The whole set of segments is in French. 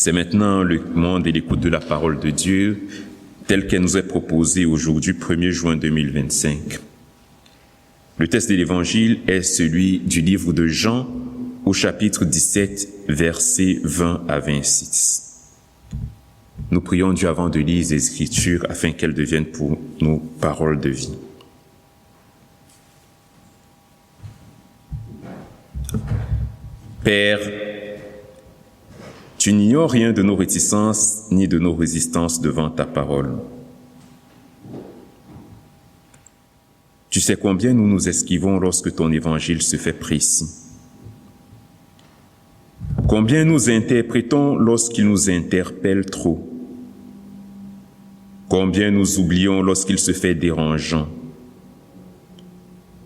C'est maintenant le monde et l'écoute de la parole de Dieu, telle qu'elle nous est proposée aujourd'hui, 1er juin 2025. Le texte de l'Évangile est celui du livre de Jean, au chapitre 17, versets 20 à 26. Nous prions Dieu avant de lire les Écritures afin qu'elles deviennent pour nous paroles de vie. Père, tu n'ignores rien de nos réticences ni de nos résistances devant ta parole. Tu sais combien nous nous esquivons lorsque ton évangile se fait précis. Combien nous interprétons lorsqu'il nous interpelle trop. Combien nous oublions lorsqu'il se fait dérangeant.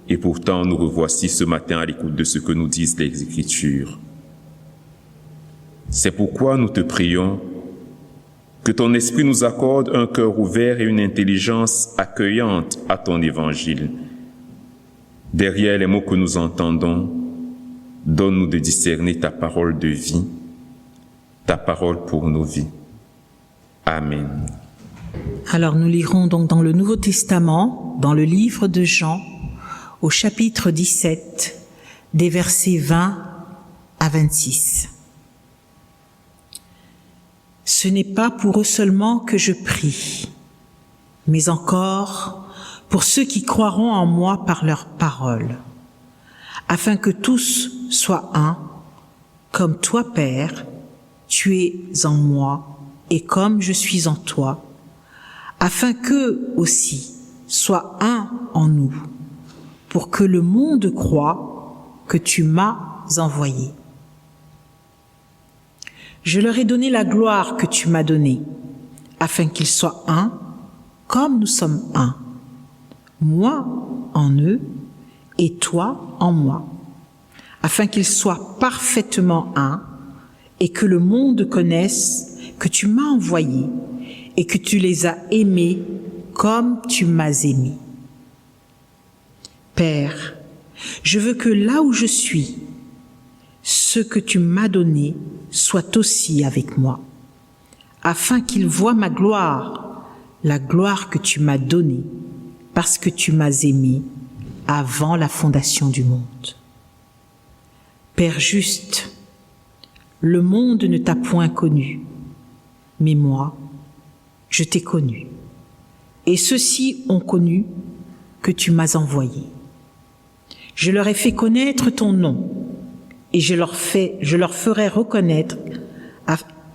Et pourtant, nous revoici ce matin à l'écoute de ce que nous disent les Écritures. C'est pourquoi nous te prions que ton esprit nous accorde un cœur ouvert et une intelligence accueillante à ton évangile. Derrière les mots que nous entendons, donne-nous de discerner ta parole de vie, ta parole pour nos vies. Amen. Alors nous lirons donc dans le Nouveau Testament, dans le livre de Jean, au chapitre 17, des versets 20 à 26. Ce n'est pas pour eux seulement que je prie, mais encore pour ceux qui croiront en moi par leur parole, afin que tous soient un, comme toi, Père, tu es en moi et comme je suis en toi, afin qu'eux aussi soient un en nous, pour que le monde croie que tu m'as envoyé. Je leur ai donné la gloire que tu m'as donnée, afin qu'ils soient un, comme nous sommes un, moi en eux et toi en moi, afin qu'ils soient parfaitement un, et que le monde connaisse que tu m'as envoyé et que tu les as aimés comme tu m'as aimé. Père, je veux que là où je suis, ce que tu m'as donné soit aussi avec moi, afin qu'ils voient ma gloire, la gloire que tu m'as donnée, parce que tu m'as aimé avant la fondation du monde. Père juste, le monde ne t'a point connu, mais moi, je t'ai connu, et ceux-ci ont connu que tu m'as envoyé. Je leur ai fait connaître ton nom, et je leur ferai reconnaître,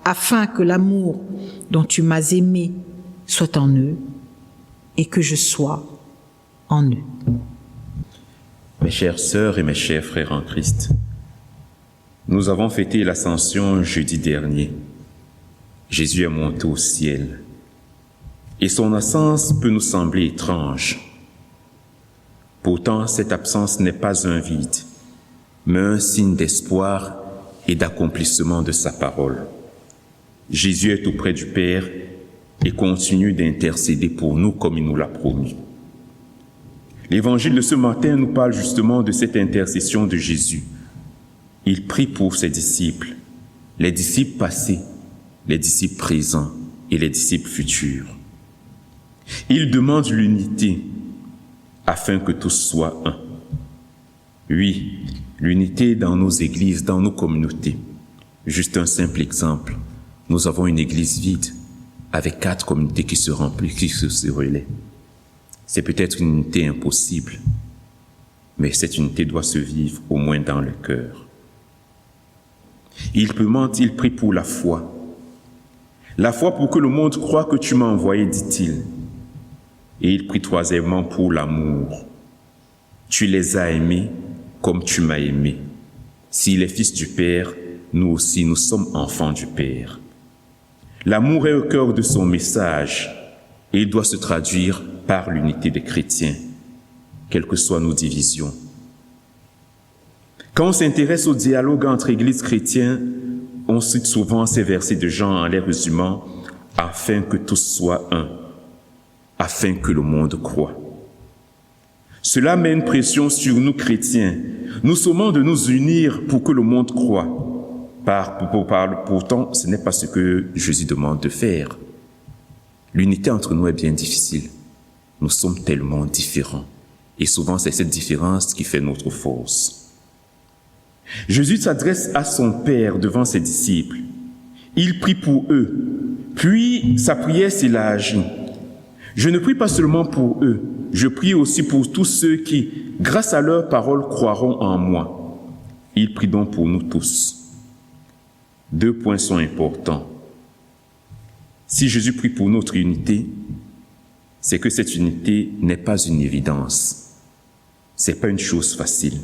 afin que l'amour dont tu m'as aimé soit en eux, et que je sois en eux. Mes chères sœurs et mes chers frères en Christ, nous avons fêté l'Ascension jeudi dernier. Jésus est monté au ciel, et son absence peut nous sembler étrange. Pourtant, cette absence n'est pas un vide, mais un signe d'espoir et d'accomplissement de sa parole. Jésus est auprès du Père et continue d'intercéder pour nous comme il nous l'a promis. L'évangile de ce matin nous parle justement de cette intercession de Jésus. Il prie pour ses disciples, les disciples passés, les disciples présents et les disciples futurs. Il demande l'unité afin que tous soient un. Oui, l'unité dans nos églises, dans nos communautés. Juste un simple exemple. Nous avons une église vide avec 4 communautés qui se remplissent, qui se relaient. C'est peut-être une unité impossible, mais cette unité doit se vivre au moins dans le cœur. Il prie pour la foi. La foi pour que le monde croie que tu m'as envoyé, dit-il. Et il prie troisièmement pour l'amour. Tu les as aimés comme tu m'as aimé. S'il est fils du Père, nous aussi, nous sommes enfants du Père. L'amour est au cœur de son message et il doit se traduire par l'unité des chrétiens, quelles que soient nos divisions. Quand on s'intéresse au dialogue entre églises chrétiennes, on cite souvent ces versets de Jean en les résumant « afin que tous soient un », afin que le monde croie. Cela met une pression sur nous chrétiens. Nous sommons de nous unir pour que le monde croie, Pourtant, ce n'est pas ce que Jésus demande de faire. L'unité entre nous est bien difficile. Nous sommes tellement différents. Et souvent, c'est cette différence qui fait notre force. Jésus s'adresse à son Père devant ses disciples. Il prie pour eux. Puis, sa prière s'élargit. Je ne prie pas seulement pour eux. Je prie aussi pour tous ceux qui, grâce à leur parole, croiront en moi. Il prie donc pour nous tous. 2 points sont importants. Si Jésus prie pour notre unité, c'est que cette unité n'est pas une évidence. C'est pas une chose facile.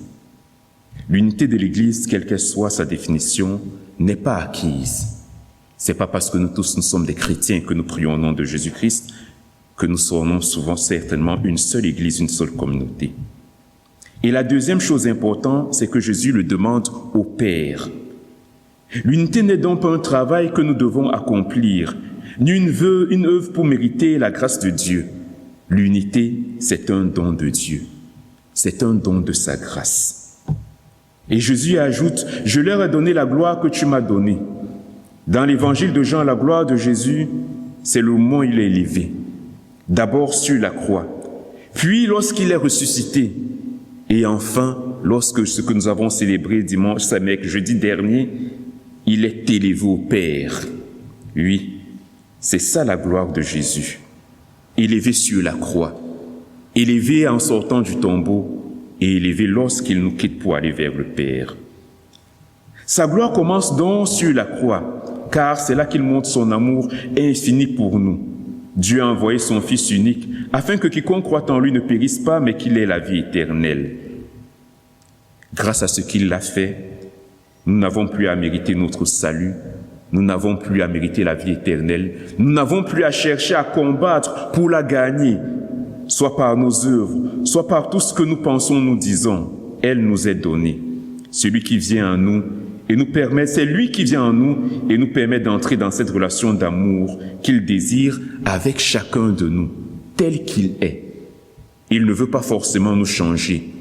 L'unité de l'Église, quelle qu'elle soit sa définition, n'est pas acquise. C'est pas parce que nous tous nous sommes des chrétiens que nous prions au nom de Jésus-Christ que nous serons souvent certainement une seule Église, une seule communauté. Et la deuxième chose importante, c'est que Jésus le demande au Père. L'unité n'est donc pas un travail que nous devons accomplir, ni une œuvre pour mériter la grâce de Dieu. L'unité, c'est un don de Dieu. C'est un don de sa grâce. Et Jésus ajoute, « Je leur ai donné la gloire que tu m'as donnée. » Dans l'évangile de Jean, la gloire de Jésus, c'est le moment où il est élevé. D'abord sur la croix, puis lorsqu'il est ressuscité, et enfin, lorsque ce que nous avons célébré jeudi dernier, il est élevé au Père. Oui, c'est ça la gloire de Jésus. Élevé sur la croix, élevé en sortant du tombeau, et élevé lorsqu'il nous quitte pour aller vers le Père. Sa gloire commence donc sur la croix, car c'est là qu'il montre son amour infini pour nous. Dieu a envoyé son Fils unique, afin que quiconque croit en lui ne périsse pas, mais qu'il ait la vie éternelle. Grâce à ce qu'il a fait, nous n'avons plus à mériter notre salut, nous n'avons plus à mériter la vie éternelle, nous n'avons plus à chercher à combattre pour la gagner, soit par nos œuvres, soit par tout ce que nous pensons, nous disons. Elle nous est donnée. Celui qui vient en nous c'est lui qui vient en nous et nous permet d'entrer dans cette relation d'amour qu'il désire avec chacun de nous, tel qu'il est. Il ne veut pas forcément nous changer,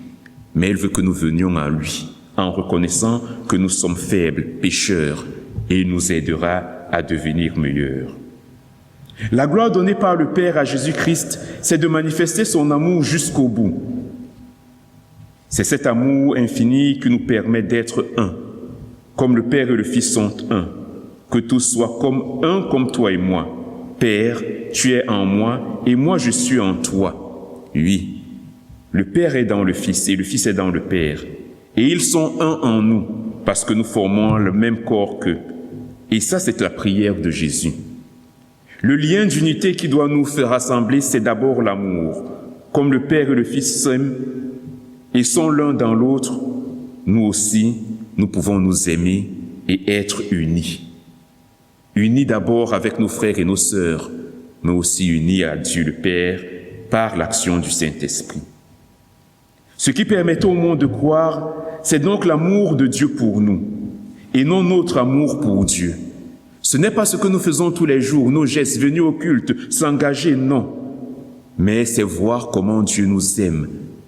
mais il veut que nous venions à lui, en reconnaissant que nous sommes faibles, pécheurs, et il nous aidera à devenir meilleurs. La gloire donnée par le Père à Jésus-Christ, c'est de manifester son amour jusqu'au bout. C'est cet amour infini qui nous permet d'être un. Comme le Père et le Fils sont un, que tous soient comme un comme toi et moi. Père, tu es en moi et moi je suis en toi. Oui, le Père est dans le Fils et le Fils est dans le Père. Et ils sont un en nous parce que nous formons le même corps qu'eux. Et ça, c'est la prière de Jésus. Le lien d'unité qui doit nous faire rassembler, c'est d'abord l'amour. Comme le Père et le Fils s'aiment et sont l'un dans l'autre, nous aussi, nous pouvons nous aimer et être unis. Unis d'abord avec nos frères et nos sœurs, mais aussi unis à Dieu le Père par l'action du Saint-Esprit. Ce qui permet au monde de croire, c'est donc l'amour de Dieu pour nous, et non notre amour pour Dieu. Ce n'est pas ce que nous faisons tous les jours, nos gestes, venus au culte, s'engager, non. Mais c'est voir comment Dieu nous aime,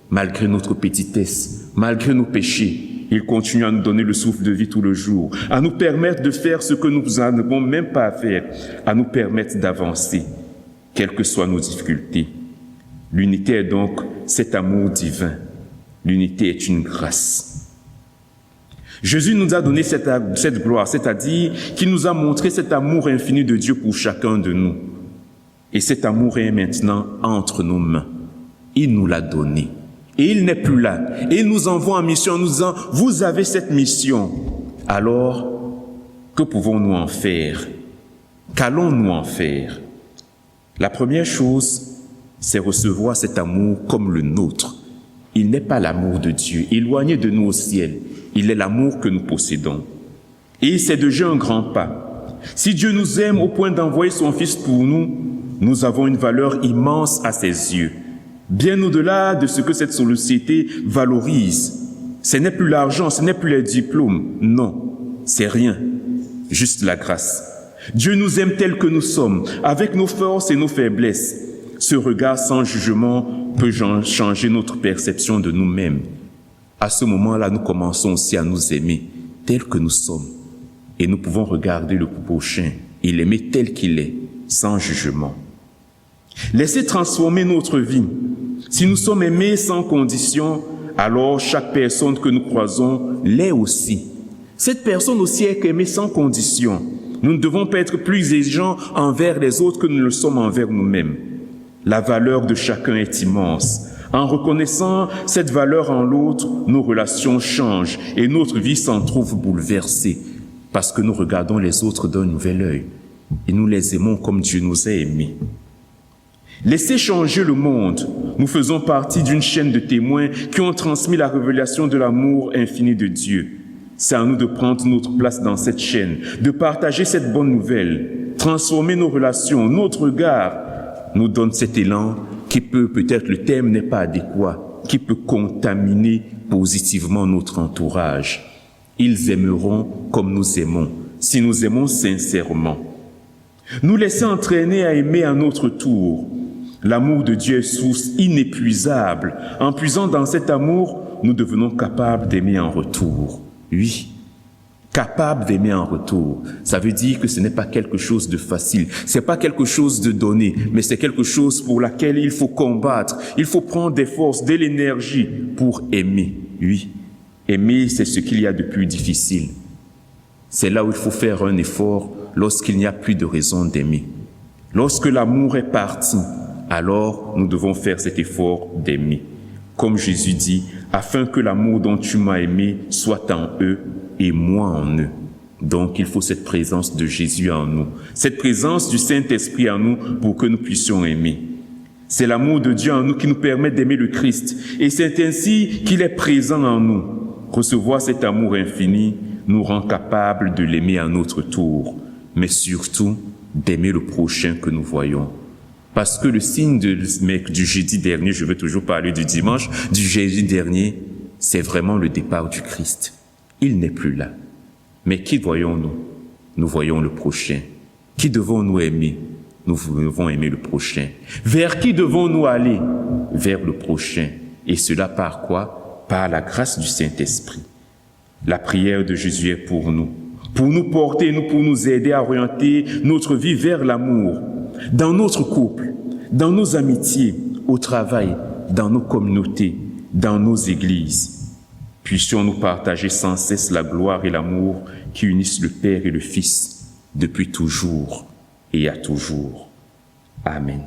malgré notre petitesse, malgré nos péchés. Il continue à nous donner le souffle de vie tout le jour, à nous permettre de faire ce que nous n'avons même pas à faire, à nous permettre d'avancer, quelles que soient nos difficultés. L'unité est donc cet amour divin. L'unité est une grâce. Jésus nous a donné cette gloire, c'est-à-dire qu'il nous a montré cet amour infini de Dieu pour chacun de nous. Et cet amour est maintenant entre nos mains. Il nous l'a donné. Et il n'est plus là. Et il nous envoie en mission en nous disant, vous avez cette mission. Alors, que pouvons-nous en faire? Qu'allons-nous en faire? La première chose, c'est recevoir cet amour comme le nôtre. Il n'est pas l'amour de Dieu, éloigné de nous au ciel. Il est l'amour que nous possédons. Et c'est déjà un grand pas. Si Dieu nous aime au point d'envoyer son Fils pour nous, nous avons une valeur immense à ses yeux. Bien au-delà de ce que cette société valorise. Ce n'est plus l'argent, ce n'est plus les diplômes. Non, c'est rien. Juste la grâce. Dieu nous aime tels que nous sommes, avec nos forces et nos faiblesses. Ce regard sans jugement peut changer notre perception de nous-mêmes. À ce moment-là, nous commençons aussi à nous aimer tels que nous sommes. et nous pouvons regarder le prochain et l'aimer tel qu'il est, sans jugement. Laissez transformer notre vie. Si nous sommes aimés sans condition, alors chaque personne que nous croisons l'est aussi. Cette personne aussi est aimée sans condition. Nous ne devons pas être plus exigeants envers les autres que nous le sommes envers nous-mêmes. La valeur de chacun est immense. En reconnaissant cette valeur en l'autre, nos relations changent et notre vie s'en trouve bouleversée parce que nous regardons les autres d'un nouvel œil et nous les aimons comme Dieu nous a aimés. Laissez changer le monde. Nous faisons partie d'une chaîne de témoins qui ont transmis la révélation de l'amour infini de Dieu. C'est à nous de prendre notre place dans cette chaîne, de partager cette bonne nouvelle, transformer nos relations, notre regard nous donne cet élan qui peut-être le terme n'est pas adéquat, qui peut contaminer positivement notre entourage. Ils aimeront comme nous aimons, si nous aimons sincèrement. Nous laisser entraîner à aimer à notre tour. L'amour de Dieu est source inépuisable. En puisant dans cet amour, nous devenons capables d'aimer en retour. Oui, capable d'aimer en retour. Ça veut dire que ce n'est pas quelque chose de facile, c'est pas quelque chose de donné, mais c'est quelque chose pour laquelle il faut combattre, il faut prendre des forces, de l'énergie pour aimer. Oui, aimer, c'est ce qu'il y a de plus difficile. C'est là où il faut faire un effort lorsqu'il n'y a plus de raison d'aimer. Lorsque l'amour est parti, alors nous devons faire cet effort d'aimer. Comme Jésus dit, afin que l'amour dont tu m'as aimé soit en eux et moi en eux. Donc, il faut cette présence de Jésus en nous, cette présence du Saint-Esprit en nous pour que nous puissions aimer. C'est l'amour de Dieu en nous qui nous permet d'aimer le Christ et c'est ainsi qu'il est présent en nous. Recevoir cet amour infini nous rend capables de l'aimer à notre tour, mais surtout d'aimer le prochain que nous voyons. Parce que le signe du jeudi dernier, je veux toujours parler du dimanche, du jeudi dernier, c'est vraiment le départ du Christ. Il n'est plus là. Mais qui voyons-nous? Nous voyons le prochain. Qui devons-nous aimer? Nous devons aimer le prochain. Vers qui devons-nous aller? Vers le prochain. Et cela par quoi? Par la grâce du Saint-Esprit. La prière de Jésus est pour nous porter, pour nous aider à orienter notre vie vers l'amour, dans notre couple, dans nos amitiés, au travail, dans nos communautés, dans nos églises. Puissions-nous partager sans cesse la gloire et l'amour qui unissent le Père et le Fils depuis toujours et à toujours. Amen.